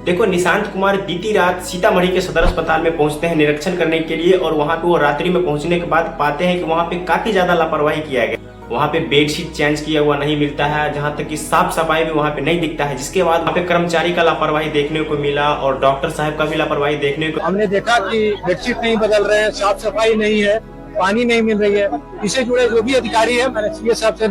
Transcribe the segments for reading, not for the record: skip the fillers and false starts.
देखो, निशांत कुमार बीती रात सीतामढ़ी के सदर अस्पताल में पहुंचते हैं निरीक्षण करने के लिए, और वहां पे वो रात्रि में पहुंचने के बाद पाते हैं कि वहां पे काफी ज्यादा लापरवाही किया गया। वहां पे बेडशीट चेंज किया हुआ नहीं मिलता है, जहां तक कि साफ सफाई भी वहां पे नहीं दिखता है, जिसके बाद वहां पे कर्मचारी का लापरवाही देखने को मिला और डॉक्टर साहब का भी लापरवाही देखने को। हमने देखा कि बेडशीट नहीं बदल रहे हैं, साफ सफाई नहीं है, पानी नहीं मिल रही है। इससे जुड़े जो भी अधिकारी है, मैंने सीए साहब से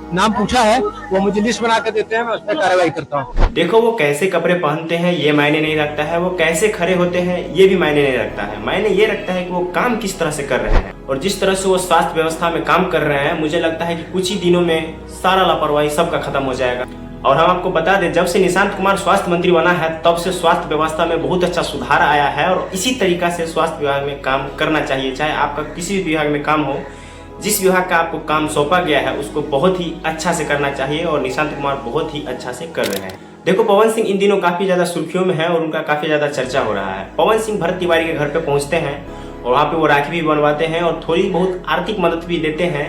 नाम पूछा है, वो मुझे लिस्ट बना कर देते हैं, मैं उस पर कार्रवाई करता हूँ। देखो, वो कैसे कपड़े पहनते हैं ये मायने नहीं रखता है, वो कैसे खड़े होते हैं ये भी मायने नहीं रखता है। मायने ये रखता है कि वो काम किस तरह से कर रहे हैं, और जिस तरह से वो स्वास्थ्य व्यवस्था में काम कर रहे हैं, मुझे लगता है कि कुछ ही दिनों में सारा लापरवाही सबका खत्म हो जाएगा। और हम आपको बता दें, जब से निशांत कुमार स्वास्थ्य मंत्री बना है तब से स्वास्थ्य व्यवस्था में बहुत अच्छा सुधार आया है, और इसी तरीका से स्वास्थ्य विभाग में काम करना चाहिए। चाहे आपका किसी भी विभाग में काम हो, जिस विभाग का आपको काम सौंपा गया है उसको बहुत ही अच्छा से करना चाहिए, और निशांत कुमार बहुत ही अच्छा से कर रहे हैं। देखो, पवन सिंह इन दिनों काफी ज्यादा सुर्खियों में है और उनका काफी ज्यादा चर्चा हो रहा है। पवन सिंह भरत तिवारी के घर पे पहुंचते हैं और वहाँ पे वो राखी भी बनवाते हैं और थोड़ी बहुत आर्थिक मदद भी देते हैं,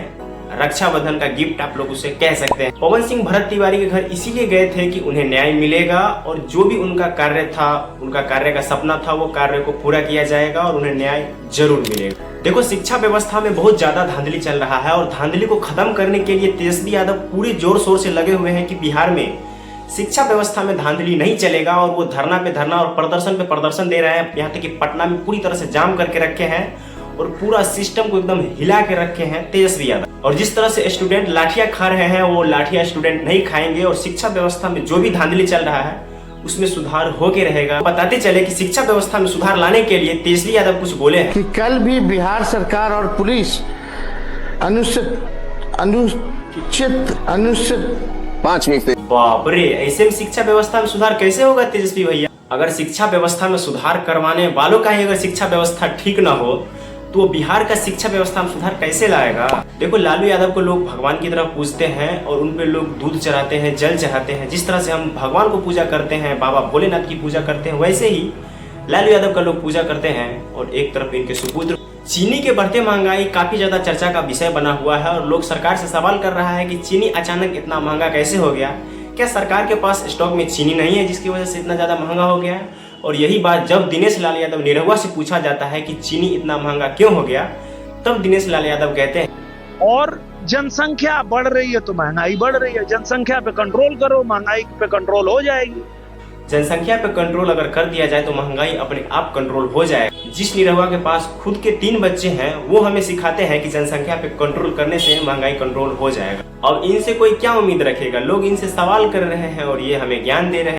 रक्षाबंधन का गिफ्ट आप लोग उसे कह सकते हैं। पवन सिंह भरत तिवारी के घर इसीलिए गए थे कि उन्हें न्याय मिलेगा, और जो भी उनका कार्य था, उनका कार्य का सपना था, वो कार्य को पूरा किया जाएगा और उन्हें न्याय जरूर मिलेगा। देखो, शिक्षा व्यवस्था में बहुत ज्यादा धांधली चल रहा है, और धांधली को खत्म करने के लिए तेजस्वी यादव पूरे जोर शोर से लगे हुए हैं कि बिहार में शिक्षा व्यवस्था में धांधली नहीं चलेगा, और वो धरना पे धरना और प्रदर्शन पे प्रदर्शन दे रहे हैं। यहाँ तक कि पटना में पूरी तरह से जाम करके रखे हैं और पूरा सिस्टम को एकदम हिला के रखे हैं तेजस्वी यादव। और जिस तरह से स्टूडेंट लाठियां खा रहे हैं, वो लाठियां स्टूडेंट नहीं खाएंगे, और शिक्षा व्यवस्था में जो भी धांधली चल रहा है उसमें सुधार होके रहेगा। बताते चले कि शिक्षा व्यवस्था में सुधार लाने के लिए तेजस्वी यादव कुछ बोले हैं कि कल भी बिहार सरकार और पुलिस अनुचित 5 मिनट। बाप रे, ऐसे में शिक्षा व्यवस्था में सुधार कैसे होगा तेजस्वी भैया? अगर शिक्षा व्यवस्था में सुधार करवाने वालों का ही अगर शिक्षा व्यवस्था ठीक ना हो तो वो बिहार का शिक्षा व्यवस्था में सुधार कैसे लाएगा? देखो, लालू यादव को लोग भगवान की तरह पूजते हैं और उन पे लोग दूध चढ़ाते हैं, जल चढ़ाते हैं। जिस तरह से हम भगवान को पूजा करते हैं, बाबा भोलेनाथ की पूजा करते हैं, वैसे ही लालू यादव का लोग पूजा करते हैं। और एक तरफ इनके सुपुत्र। चीनी के बढ़ते महंगाई काफी ज्यादा चर्चा का विषय बना हुआ है, और लोग सरकार से सवाल कर रहा है कि चीनी अचानक इतना महंगा कैसे हो गया? क्या सरकार के पास स्टॉक में चीनी नहीं है जिसकी वजह से इतना ज्यादा महंगा हो गया है? और यही बात जब दिनेश लाल यादव निरहुआ से पूछा जाता है कि चीनी इतना महंगा क्यों हो गया, तब दिनेश लाल यादव कहते हैं, और जनसंख्या बढ़ रही है तो महंगाई बढ़ रही है, जनसंख्या पे कंट्रोल करो, महंगाई पे कंट्रोल हो जाएगी। जनसंख्या पे कंट्रोल अगर कर दिया जाए तो महंगाई अपने आप कंट्रोल हो जाएगा। जिस निरहुआ के पास खुद के 3 बच्चे हैं, वो हमें सिखाते हैं कि जनसंख्या पे कंट्रोल करने से महंगाई कंट्रोल हो जाएगा। और इनसे कोई क्या उम्मीद रखेगा? लोग इनसे सवाल कर रहे हैं और ये हमें ज्ञान दे रहे हैं।